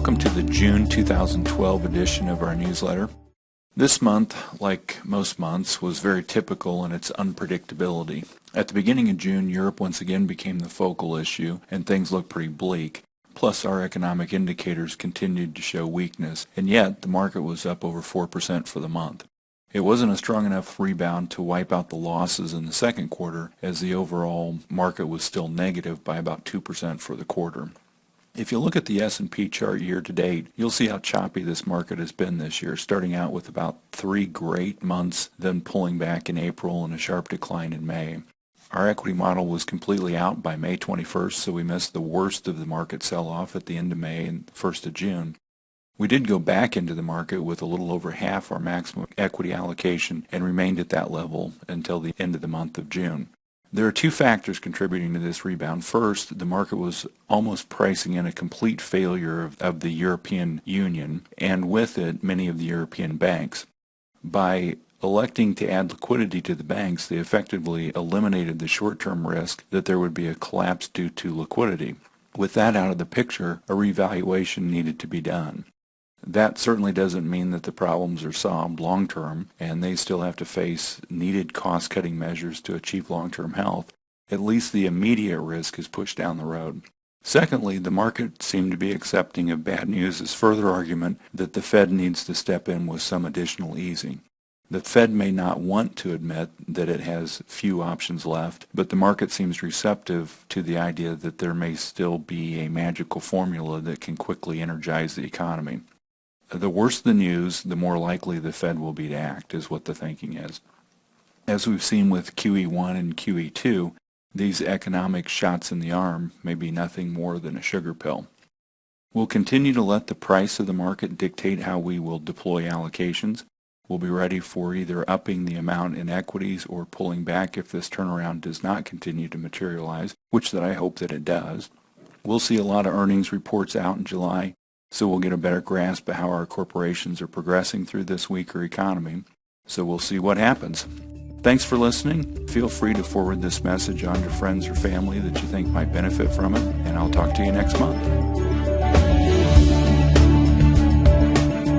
Welcome to the June 2012 edition of our newsletter. This month, like most months, was very typical in its unpredictability. At the beginning of June, Europe once again became the focal issue, and things looked pretty bleak. Plus, our economic indicators continued to show weakness, and yet the market was up over 4% for the month. It wasn't a strong enough rebound to wipe out the losses in the second quarter, as the overall market was still negative by about 2% for the quarter. If you look at the S&P chart year to date, you'll see how choppy this market has been this year, starting out with about 3 great months, then pulling back in April and a sharp decline in May. Our equity model was completely out by May 21st, so we missed the worst of the market sell-off at the end of May and 1st of June. We did go back into the market with a little over half our maximum equity allocation and remained at that level until the end of the month of June. There are two factors contributing to this rebound. First, the market was almost pricing in a complete failure of the European Union, and with it, many of the European banks. By electing to add liquidity to the banks, they effectively eliminated the short-term risk that there would be a collapse due to liquidity. With that out of the picture, a revaluation needed to be done. That certainly doesn't mean that the problems are solved long-term, and they still have to face needed cost-cutting measures to achieve long-term health. At least the immediate risk is pushed down the road. Secondly, the market seemed to be accepting of bad news as further argument that the Fed needs to step in with some additional easing. The Fed may not want to admit that it has few options left, but the market seems receptive to the idea that there may still be a magical formula that can quickly energize the economy. The worse the news, the more likely the Fed will be to act, is what the thinking is. As we've seen with QE1 and QE2, these economic shots in the arm may be nothing more than a sugar pill. We'll continue to let the price of the market dictate how we will deploy allocations. We'll be ready for either upping the amount in equities or pulling back if this turnaround does not continue to materialize, which I hope that it does. We'll see a lot of earnings reports out in July, so we'll get a better grasp of how our corporations are progressing through this weaker economy. So we'll see what happens. Thanks for listening. Feel free to forward this message on to friends or family that you think might benefit from it, and I'll talk to you next month.